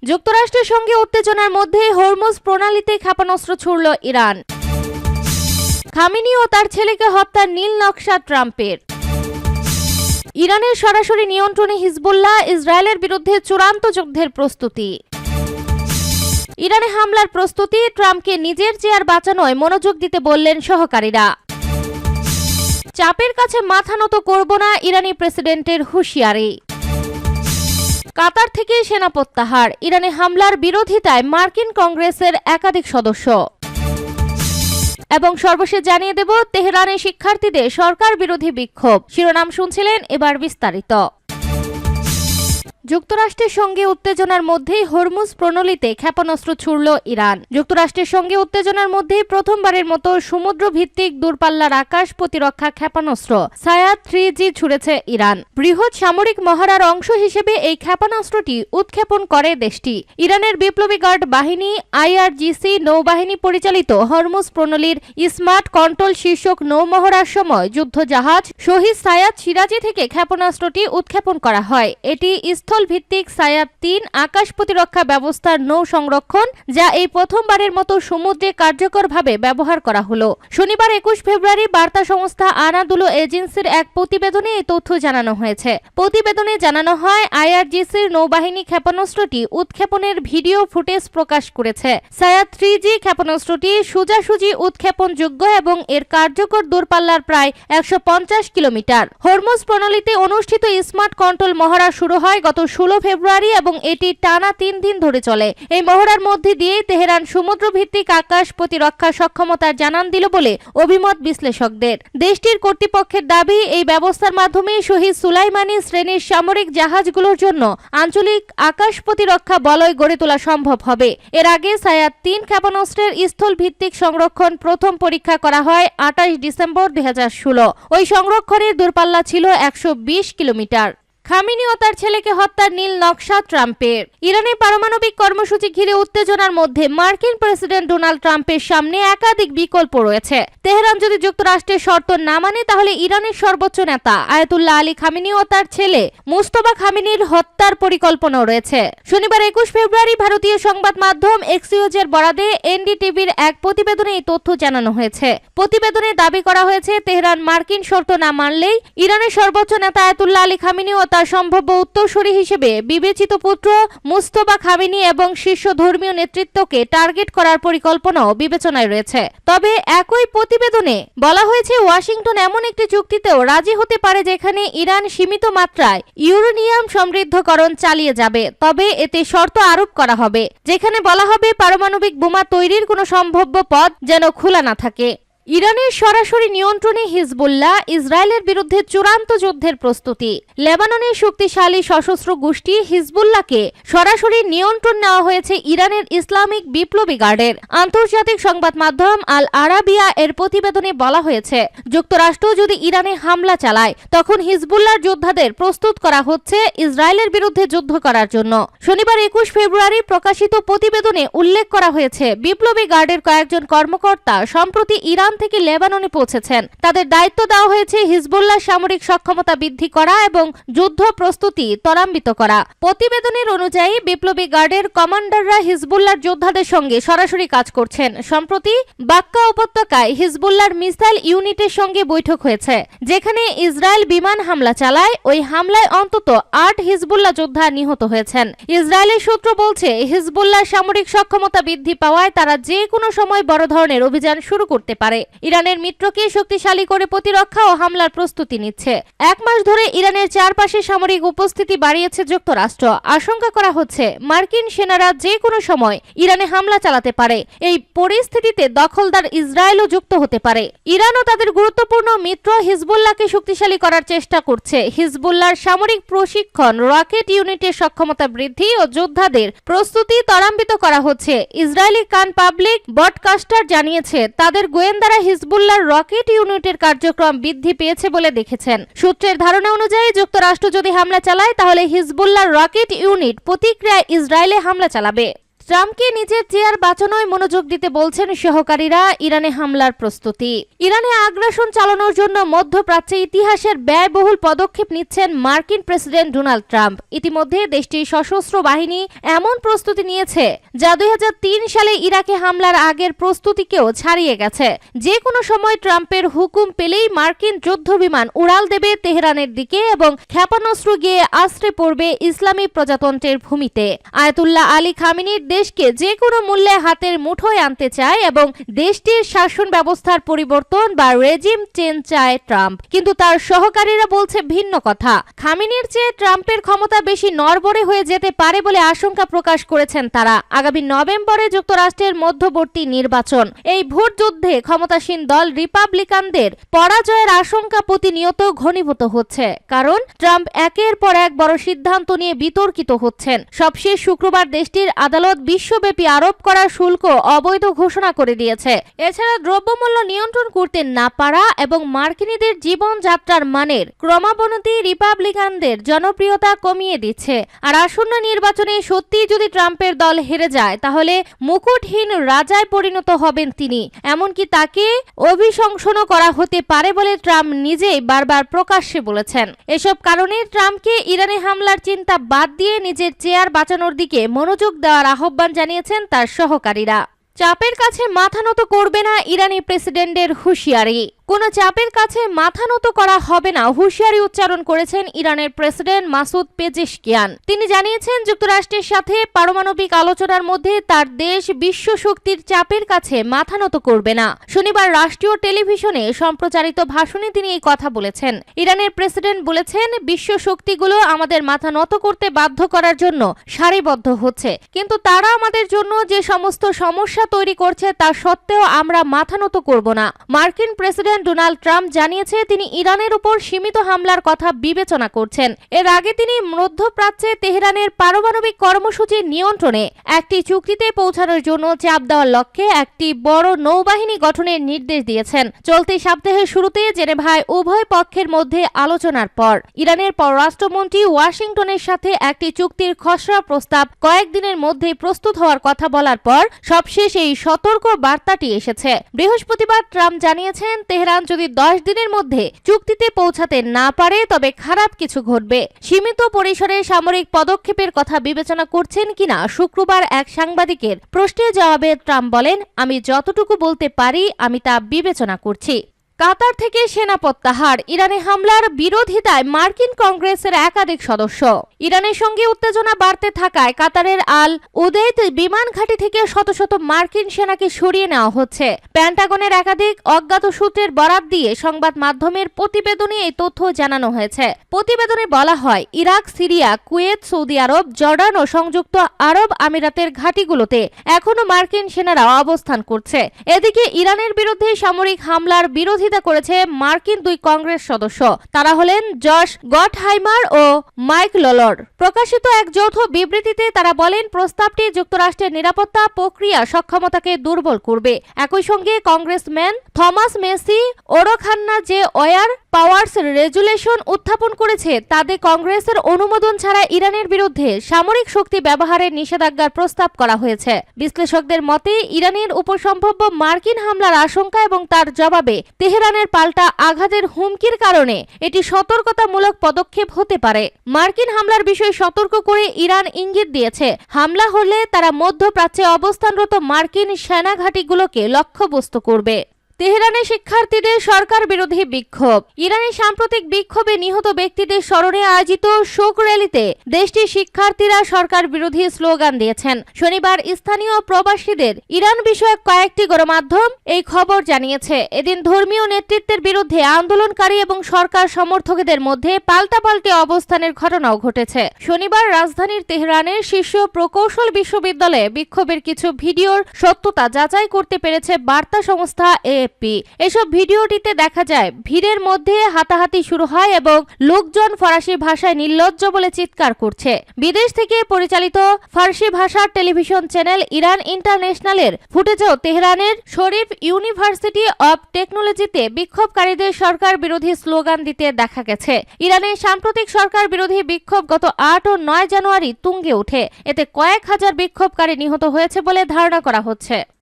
যুক্তরাষ্ট্রের সঙ্গে উত্তেজনার মধ্যে হরমুজ প্রণালীতে ক্ষেপণাস্ত্র ছুড়ল ইরান। খামেনি ও তার ছেলেকে হত্যার নীল নকশা ট্রাম্পের। ইরানের সরাসরি নিয়ন্ত্রণে হিজবুল্লাহ, ইসরায়েলের বিরুদ্ধে চূড়ান্ত যুদ্ধের প্রস্তুতি। ইরানে হামলার প্রস্তুতি, ট্রাম্পকে নিজের চেয়ার বাঁচানোয় মনোযোগ দিতে বললেন সহকারীরা। চাপের কাছে মাথা নত করব না, ইরানি প্রেসিডেন্টের হুঁশিয়ারি। কাতার থেকে সেনা প্রত্যাহার, ইরানে হামলার বিরোধিতায় মার্কিন কংগ্রেসের একাধিক সদস্য। এবং সর্বশেষ জানিয়ে দেব, তেহরানে শিক্ষার্থীদের সরকার বিরোধী বিক্ষোভ। শিরোনাম শুনছিলেন, এবার বিস্তারিত। যুক্তরাষ্ট্রের সঙ্গে উত্তেজনার মধ্যেই হরমুজ প্রণালীতে ক্ষেপণাস্ত্র ছুড়ল ইরান। যুক্তরাষ্ট্রের সঙ্গে উত্তেজনার মধ্যেই প্রথমবারের মতো সমুদ্র ভিত্তিক দূরপাল্লার আকাশ প্রতিরক্ষা ক্ষেপণাস্ত্র সায়াদ 3G ছুড়েছে ইরান। বৃহৎ সামরিক মহড়ার অংশ হিসেবে এই ক্ষেপণাস্ত্রটি উৎক্ষেপণ করে দেশটি। ইরানের বিপ্লবী গার্ড বাহিনী IRGC নৌবাহিনী পরিচালিত হরমুজ প্রণালীর স্মার্ট কন্ট্রোল শীর্ষক নৌমহড়ার সময় যুদ্ধজাহাজ শহীদ সায়াদ সিরাজি থেকে ক্ষেপণাস্ত্রটি উৎক্ষেপণ করা হয়। এটি স্থল ভিত্তিক সায়াদ 3 আকাশ প্রতিরক্ষা ব্যবস্থার নৌ সংরক্ষণ, যা এই প্রথমবারের মতো সমুদ্রে কার্যকরভাবে ব্যবহার করা হলো। শনিবার 21 ফেব্রুয়ারি বার্তা সংস্থা আনাদুলো এজেন্সির এক প্রতিবেদনে এই তথ্য জানানো হয়েছে। প্রতিবেদনে জানানো হয়, IRGCর নৌবাহিনী ক্ষেপণাস্ত্রটি উৎক্ষেপণের ভিডিও ফুটেজ প্রকাশ করেছে। সায়াদ 3G ক্ষেপণাস্ত্রটি সোজাসুজি উৎক্ষেপণযোগ্য এবং এর কার্যকর দূরপাল্লার প্রায় 150 কিলোমিটার। হরমুজ প্রণালীতে অনুষ্ঠিত স্মার্ট কন্ট্রোল মহড়া শুরু হয় গত 16 ফেব্রুয়ারি এবং এটি টানা 3 দিন ধরে চলে। এই মহড়ার মধ্যে দিয়ে তেহরান সমুদ্র ভিত্তিক আকাশ প্রতিরক্ষা সক্ষমতার জানান দিল বলে অভিমত বিশ্লেষকদের। দেশটির কর্তৃপক্ষের দাবি, এই ব্যবস্থার মাধ্যমে শহীদ সুলাইমানি শ্রেণীর সামরিক জাহাজগুলোর জন্য আঞ্চলিক আকাশ প্রতিরক্ষা বলয় গড়ে তোলা সম্ভব হবে। এর আগে সায়াদ 3 ক্ষেপণাস্ত্রের স্থল ভিত্তিক সংরক্ষণ প্রথম পরীক্ষা করা হয় 28 ডিসেম্বর 2016। ওই সংরক্ষণের দূরপাল্লা ছিল 120 কিলোমিটার। খামেনি ও তার ছেলেকে হত্যার নীল নকশা ট্রাম্পের। ইরানের পারমাণবিক কর্মসূচি ঘিরে উত্তেজনার মধ্যে মার্কিন প্রেসিডেন্ট ডোনাল্ড ট্রাম্পের সামনে একাধিক বিকল্প রয়েছে। তেহরান যদি যুক্তরাষ্ট্রের শর্ত না মানে, তাহলে ইরানের সর্বোচ্চ নেতা আয়াতুল্লাহ আলী খামেনি ও তার ছেলে মুস্তফা খামেনির হত্যার পরিকল্পনাও রয়েছে। শনিবার 21 ফেব্রুয়ারি ভারতীয় সংবাদ মাধ্যম এক্সিওজের বরাদে NDTVর এক প্রতিবেদনে এই তথ্য জানানো হয়েছে। প্রতিবেদনে দাবি করা হয়েছে, তেহরান মার্কিন শর্ত না মানলেই ইরানের সর্বোচ্চ নেতা আয়াতুল্লাহ আলী খামেনি ও তার সম্ভাব্য উত্তরসূরি হিসেবে বিবেচিত পুত্র মুস্তফা খামেনি এবং শীর্ষ ধর্মীয় নেতৃত্বকে টার্গেট করার পরিকল্পনাও বিবেচনায় রয়েছে। তবে একই প্রতিবেদনে বলা হয়েছে, ওয়াশিংটন এমন একটি চুক্তিতেও রাজি হতে পারে যেখানে ইরান সীমিত মাত্রায় ইউরেনিয়াম সমৃদ্ধকরণ চালিয়ে যাবে, তবে এতে শর্ত আরোপ করা হবে, যেখানে বলা হবে পারমাণবিক বোমা তৈরির কোনো সম্ভাব্য পথ যেন খোলা না থাকে। ইরানের সরাসরি নিয়ন্ত্রণে হিজবুল্লাহ, ইসরায়েলের বিরুদ্ধে চূড়ান্ত যুদ্ধের প্রস্তুতি। লেবাননের শক্তিশালী সশস্ত্র গোষ্ঠী হিজবুল্লাহকে সরাসরি নিয়ন্ত্রণ নেওয়া হয়েছে ইরানের ইসলামিক বিপ্লবী গার্ডের। আন্তর্জাতিক সংবাদ মাধ্যম আল আরাবিয়া এর প্রতিবেদনে বলা হয়েছে, যুক্তরাষ্ট্র যদি ইরানে হামলা চালায়, তখন হিজবুল্লাহর যোদ্ধাদের প্রস্তুত করা হচ্ছে ইসরায়েলের বিরুদ্ধে যুদ্ধ করার জন্য। শনিবার 21 ফেব্রুয়ারি প্রকাশিত প্রতিবেদনে উল্লেখ করা হয়েছে, বিপ্লবী গার্ডের কয়েকজন কর্মকর্তা সম্প্রতি ইরান থেকে লেবাননে পৌঁছেছেন। তাদের দায়িত্ব দেওয়া হয়েছে হিজবুল্লাহ সামরিক সক্ষমতা বৃদ্ধি করা এবং যুদ্ধ প্রস্তুতি ত্বরান্বিত করা। প্রতিবেদনের অনুযায়ী বিপ্লবী গার্ডের কমান্ডাররা হিজবুল্লাহর যোদ্ধাদের সঙ্গে সরাসরি কাজ করছেন। সম্প্রতি বাক্কা উপত্যকায় হিজবুল্লাহর মিসাইল ইউনিটের সঙ্গে বৈঠক হয়েছে, যেখানে ইসরায়েল বিমান হামলা চালায়। ওই হামলায় অন্তত 8 হিজবুল্লাহ যোদ্ধা নিহত হয়েছেন। ইসরায়েলের সূত্র বলছে, হিজবুল্লাহ সামরিক সক্ষমতা বৃদ্ধি পাওয়ায় তারা যে কোনো সময় বড় ধরনের অভিযান শুরু করতে পারে। ইরানের মিত্রকে শক্তিশালী করে প্রতিরক্ষা ও হামলার প্রস্তুতি নিচ্ছে। 1 মাস ধরে ইরানের চারপাশে সামরিক উপস্থিতি বাড়িয়েছে যুক্তরাষ্ট্র। আশঙ্কা করা হচ্ছে, মার্কিন সেনারা যে কোনো সময় ইরানে হামলা চালাতে পারে। এই পরিস্থিতিতে দখলদার ইসরায়েলও যুক্ত হতে পারে। ইরানও তাদের গুরুত্বপূর্ণ মিত্র হিজবুল্লাহকে শক্তিশালী করার চেষ্টা করছে। হিজবুল্লাহর সামরিক প্রশিক্ষণ, রকেট ইউনিটের সক্ষমতা বৃদ্ধি ও যোদ্ধাদের প্রস্তুতি ত্বরান্বিত করা হচ্ছে। ইসরায়েলি কান পাবলিক ব্রডকাস্টার জানিয়েছে, তাদের গোয়েন্দারা হিজবুল্লাহর রকেট ইউনিটের কার্যক্রম বৃদ্ধি পেয়েছে বলে দেখেছেন। সূত্রের ধারণা অনুযায়ী, যুক্তরাষ্ট্র যদি হামলা চালায়, তাহলে হিজবুল্লাহর রকেট ইউনিট প্রতিক্রিয়ায় ইসরায়েলে হামলা চালাবে। ট্রাম্পকে নিজের চেয়ার বাঁচানোয় মনোযোগ দিতে বলছেন সহকারীরা। ইরানে হামলার প্রস্তুতি। ইরানে আগ্রাসন চালানোর জন্য মধ্যপ্রাচ্যে ইতিহাসের ব্যয়বহুল পদক্ষেপ নিচ্ছেন মার্কিন প্রেসিডেন্ট ডোনাল্ড ট্রাম্প। ইতিমধ্যে দেশটির সশস্ত্র বাহিনী এমন প্রস্তুতি নিয়েছে যা 2003 সালে ইরাকে হামলার আগের প্রস্তুতিকেও ছাড়িয়ে গেছে। যে কোনো সময় ট্রাম্পের হুকুম পেলেই মার্কিন যুদ্ধবিমান উড়াল দেবে তেহরানের দিকে এবং ক্ষেপণাস্ত্র গিয়ে আশ্রে পড়বে ইসলামী প্রজাতন্ত্রের ভূমিতে। আয়াতুল্লাহ আলী খামেনির দেশকে যে কোনো মূল্যে হাতের মুঠোয় আনতে চায় এবং দেশটির শাসন ব্যবস্থার পরিবর্তন বা রেজিম চেঞ্জ চায় ট্রাম্প। কিন্তু তার সহকারীরা বলছে ভিন্ন কথা। খামেনির চেয়ে ট্রাম্পের ক্ষমতা বেশি নড়বড়ে হয়ে যেতে পারে বলে আশঙ্কা প্রকাশ করেছেন তারা। আগামী নভেম্বরে যুক্তরাষ্ট্রের মধ্যবর্তী নির্বাচন। এই ভোট যুদ্ধে ক্ষমতাসীন দল রিপাবলিকানদের পরাজয়ের আশঙ্কা প্রতিনিয়ত ঘনীভূত হচ্ছে, কারণ ট্রাম্প একের পর এক বড় সিদ্ধান্ত নিয়ে বিতর্কিত হচ্ছেন। সবশেষ শুক্রবার দেশটির আদালত বিশ্বব্যাপী আরোপ করা শুল্ক অবৈধ ঘোষণা করে দিয়েছে। এছাড়া দ্রব্যমূল্য নিয়ন্ত্রণ করতে না পারা এবং মার্কিনীদের জীবনযাত্রার মানের ক্রমাবনতি রিপাবলিকানদের জনপ্রিয়তা কমিয়ে দিচ্ছে। আর আসন্ন নির্বাচনে সত্যি যদি ট্রাম্পের দল হেরে যায় তাহলে মুকুটহীন রাজায় পরিণত হবেন তিনি। এমনকি তাকে অভিশংসনও করা হতে পারে বলে ট্রাম্প নিজেই বারবার প্রকাশ্যে বলেছেন। এসব কারণে ট্রাম্পকে ইরানে হামলার চিন্তা বাদ দিয়ে নিজের চেয়ার বাঁচানোর দিকে মনোযোগ দেওয়ার আহ্বান জানিয়েছেন তার সহকারীরা। চাপের কাছে মাথা নত করবে না ইরানি প্রেসিডেন্টের হুঁশিয়ারি। কোনো চাপের কাছে মাথা নত করা হবে না হুঁশিয়ারি উচ্চারণ করেছেন ইরানের প্রেসিডেন্ট মাসুদ পেজেশকিয়ান। তিনি জানিয়েছেন যুক্তরাষ্ট্রের সাথে পারমাণবিক আলোচনার মধ্যে তার দেশ বিশ্ব শক্তির চাপের কাছে মাথা নত করবে না। শনিবার রাষ্ট্রীয় টেলিভিশনে সম্প্রচারিত ভাষণে তিনি এই কথা বলেছেন। ইরানের প্রেসিডেন্ট বলেছেন, বিশ্ব শক্তিগুলো আমাদের মাথা নত করতে বাধ্য করার জন্য সারিবদ্ধ হচ্ছে, কিন্তু তারা আমাদের জন্য যে সমস্ত সমস্যা তৈরি করছে তা সত্ত্বেও আমরা মাথা নত করব না। মার্কিন প্রেসিডেন্ট ডোনাল্ড ট্রাম্প জানিয়েছে তিনি ইরানের উপর সীমিত হামলার কথা বিবেচনা করছেন। এর আগে তিনি মধ্যপ্রাচ্যে তেহরানের পারমাণবিক কর্মসূচির নিয়ন্ত্রণে একটি চুক্তিতে পৌঁছানোর জন্য চাপ দেওয়ার লক্ষ্যে একটি বড় নৌবাহিনী গঠনের নির্দেশ দিয়েছেন। চলতি সপ্তাহের শুরুতে জেনেভায় উভয় পক্ষের মধ্যে আলোচনার পর ইরানের পররাষ্ট্রমন্ত্রী ওয়াশিংটনের সাথে একটি চুক্তির খসড়া প্রস্তাব কয়েকদিনের মধ্যেই প্রস্তুত হওয়ার কথা বলার পর সবশেষ এই সতর্ক বার্তাটি এসেছে। বৃহস্পতিবার ট্রাম্প জানিয়েছেন তেহরান যদি 10 দিনের মধ্যে চুক্তিতে পৌঁছাতে না পারে তবে খারাপ কিছু ঘটবে। সীমিত পরিসরে সামরিক পদক্ষেপের কথা বিবেচনা করছেন কিনা শুক্রবার এক সাংবাদিকের প্রশ্নের জবাবে ট্রাম্প বলেন, আমি যতটুকু বলতে পারি আমি তা বিবেচনা করছি। কাতার থেকে সেনা প্রত্যাহার। ইরানে হামলার বিরোধিতায় মার্কিন কংগ্রেসের একাধিক সদস্য। ইরানের সঙ্গে উত্তেজনা বাড়তে থাকায় কাতারের আল উদেইদ বিমান ঘাঁটি থেকে শত শত মার্কিন সেনাকে সরিয়ে নেওয়া হচ্ছে। পেন্টাগনের একাধিক অজ্ঞাত সূত্রের বরাত দিয়ে সংবাদ মাধ্যমের প্রতিবেদনে এই তথ্য জানানো হয়েছে। প্রতিবেদনে বলা হয়, ইরাক, সিরিয়া, কুয়েত, সৌদি আরব, জর্ডান ও সংযুক্ত আরব আমিরাতের ঘাঁটিগুলোতে এখনো মার্কিন সেনারা অবস্থান করছে। এদিকে ইরানের বিরুদ্ধে সামরিক হামলার বিরোধী করেছে মার্কিন দুই কংগ্রেস সদস্য। তারা হলেন জশ গটহাইমার ও মাইক ললর। প্রকাশিত এক যৌথ বিবৃতিতে তারা বলেন, প্রস্তাবটি যুক্তরাষ্ট্রের নিরাপত্তা প্রক্রিয়া সক্ষমতাকে দুর্বল করবে। একই সঙ্গে কংগ্রেসম্যান থমাস মেসি ওরখান্না যে ওয়ার পাওয়ার্স রেজুলেশন উত্থাপন করেছে তাতে কংগ্রেসের অনুমোদন ছাড়া ইরানের বিরুদ্ধে সামরিক শক্তি ব্যবহারের নিষেধাজ্ঞার প্রস্তাব করা হয়েছে। বিশ্লেষকদের মতে ইরানের উপর সম্ভাব্য মার্কিন হামলার আশঙ্কা এবং তার জবাবে তেহরানের পাল্টা আঘাতের হুমকির কারণে এটি সতর্কতামূলক পদক্ষেপ হতে পারে। মার্কিন হামলার বিষয়ে সতর্ক করে ইরান ইঙ্গিত দিয়েছে, হামলা হলে তারা মধ্যপ্রাচ্যে অবস্থানরত মার্কিন সেনা ঘাঁটিগুলোকে লক্ষ্যবস্তু করবে। তেহরানে শিক্ষার্থীদের সরকার বিরোধী বিক্ষোভ। ইরানের সাম্প্রতিক বিক্ষোভে নিহত ব্যক্তিদের স্মরণে আয়োজিত শোক র্যালিতে দেশটির শিক্ষার্থীরা সরকার বিরোধী স্লোগান দিয়েছেন। শনিবার স্থানীয় প্রবাসীদের ইরান বিষয়ক কয়েকটি গণমাধ্যম এই খবর জানিয়েছে। এদিন ধর্মীয় নেতৃত্বের বিরুদ্ধে আন্দোলনকারী এবং সরকার সমর্থকদের মধ্যে পাল্টাপাল্টি অবস্থানের ঘটনাও ঘটেছে। শনিবার রাজধানীর তেহরানের শীর্ষ প্রকৌশল বিশ্ববিদ্যালয়ে বিক্ষোভের কিছু ভিডিওর সত্যতা যাচাই করতে পেরেছে বার্তা সংস্থা এএফপি। এসব ভিডিওটিতে দেখা যায় ভিড়ের মধ্যে হাতাহাতি শুরু হয় এবং লোকজন ফরাসি ভাষায় নির্লজ্জ বলে চিৎকার করছে। বিদেশ থেকে পরিচালিত ফার্সি ভাষার টেলিভিশন চ্যানেল ইরান ইন্টারন্যাশনালের ফুটেজেও তেহরানের শরীফ ইউনিভার্সিটি অব টেকনোলজিতে বিক্ষোভকারীদের সরকার বিরোধী স্লোগান দিতে দেখা গেছে। ইরানের সাম্প্রতিক সরকার বিরোধী বিক্ষোভ গত 8 ও 9 জানুয়ারি তুঙ্গে ওঠে। এতে কয়েক হাজার বিক্ষোভকারী নিহত হয়েছে বলে ধারণা করা হচ্ছে।